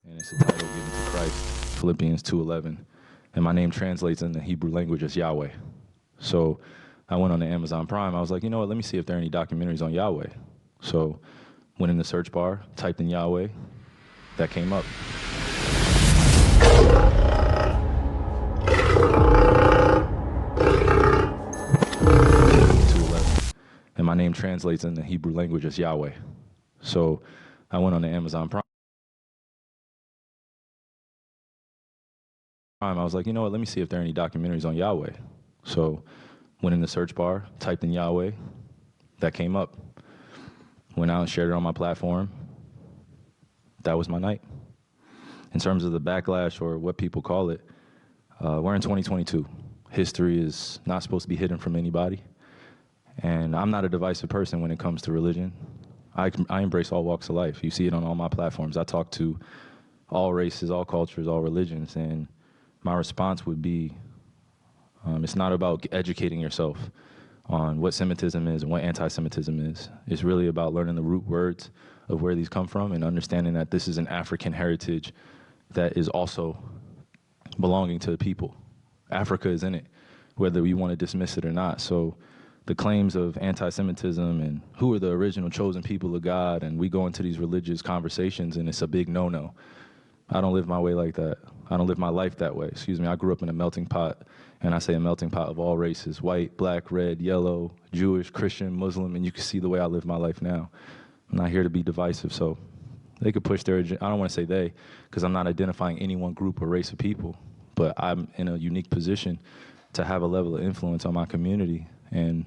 and it's a title given to Christ, Philippians 2:11, and my name translates in the Hebrew language as Yahweh. So I went on to Amazon Prime. I was like, you know what, let me see if there are any documentaries on Yahweh. So went in the search bar, typed in Yahweh, that came up. And my name translates in the Hebrew language as Yahweh. So I went on to Amazon Prime. I was like, you know what, let me see if there are any documentaries on Yahweh. So went in the search bar, typed in Yahweh, that came up. Went out and shared it on my platform. That was my night. In terms of the backlash, or what people call it, we're in 2022. History is not supposed to be hidden from anybody. And I'm not a divisive person when it comes to religion. I embrace all walks of life. You see it on all my platforms. I talk to all races, all cultures, all religions, and my response would be, it's not about educating yourself on what Semitism is and what anti-Semitism is. It's really about learning the root words of where these come from and understanding that this is an African heritage that is also belonging to the people. Africa is in it, whether we want to dismiss it or not. So the claims of anti-Semitism and who are the original chosen people of God, and we go into these religious conversations and it's a big no-no. I don't live my way like that. I don't live my life that way. Excuse me, I grew up in a melting pot, and I say a melting pot of all races, white, black, red, yellow, Jewish, Christian, Muslim, and you can see the way I live my life now. I'm not here to be divisive, so they could push their agenda. I don't want to say they, because I'm not identifying any one group or race of people, but I'm in a unique position to have a level of influence on my community, and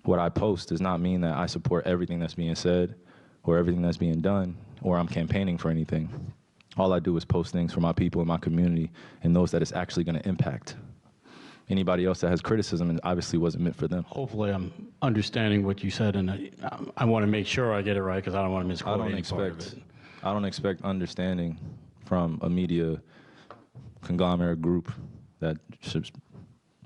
what I post does not mean that I support everything that's being said or everything that's being done, or I'm campaigning for anything. All I do is post things for my people in my community and those that it's actually going to impact. Anybody else that has criticism, and obviously wasn't meant for them. Hopefully I'm understanding what you said, and I want to make sure I get it right, because I don't want to misquote any part of it. I don't expect understanding from a media conglomerate group that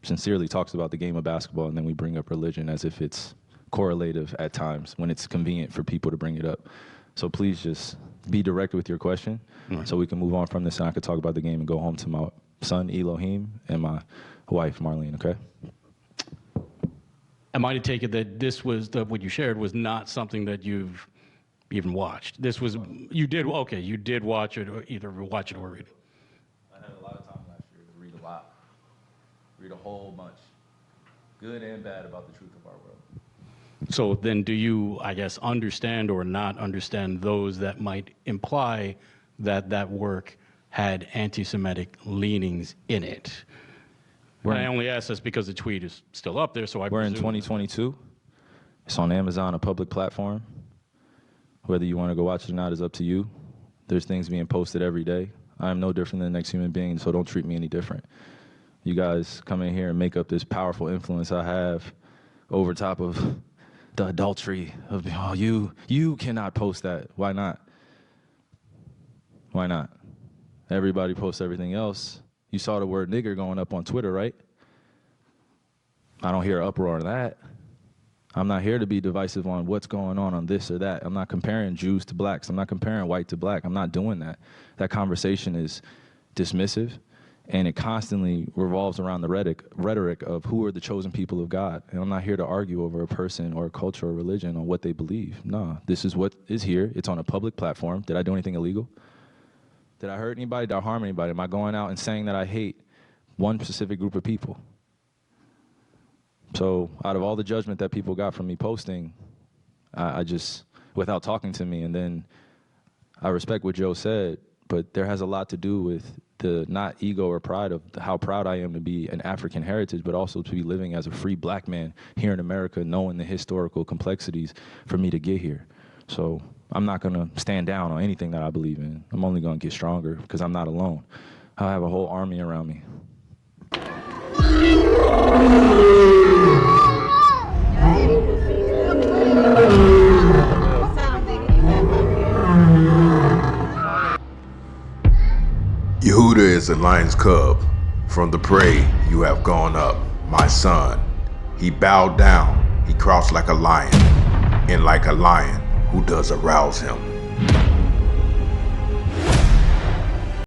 sincerely talks about the game of basketball, and then we bring up religion as if it's correlative at times when it's convenient for people to bring it up. So please just be direct with your question, so we can move on from this and I could talk about the game and go home to my son, Elohim, and my wife, Marlene, okay? Am I to take it that this was, what you shared was not something that you've even watched? This was, you did watch it, or either watch it or read it. I had a lot of time last year to read a lot. Read a whole bunch, good and bad, about the truth of our world. So then do you, I guess, understand or not understand those that might imply that that work had anti-Semitic leanings in it? I only ask this because the tweet is still up there, so I We're in presume 2022. It's on Amazon, a public platform. Whether you want to go watch it or not is up to you. There's things being posted every day. I am no different than the next human being, so don't treat me any different. You guys come in here and make up this powerful influence I have over top of the adultery of, oh, you cannot post that. Why not? Why not? Everybody posts everything else. You saw the word nigger going up on Twitter, right? I don't hear an uproar on that. I'm not here to be divisive on what's going on this or that. I'm not comparing Jews to blacks. I'm not comparing white to black. I'm not doing that. That conversation is dismissive, and it constantly revolves around the rhetoric of who are the chosen people of God. And I'm not here to argue over a person or a culture or religion on what they believe. No, this is what is here. It's on a public platform. Did I do anything illegal? Did I hurt anybody? Did I harm anybody? Am I going out and saying that I hate one specific group of people? So out of all the judgment that people got from me posting, I just, without talking to me, and then I respect what Joe said, but there has a lot to do with the not ego or pride of how proud I am to be an African heritage, but also to be living as a free black man here in America, knowing the historical complexities for me to get here. So I'm not gonna stand down on anything that I believe in. I'm only gonna get stronger because I'm not alone. I have a whole army around me. Yehuda is a lion's cub. From the prey you have gone up, my son. He bowed down, he crouched like a lion, and like a lion, who does arouse him?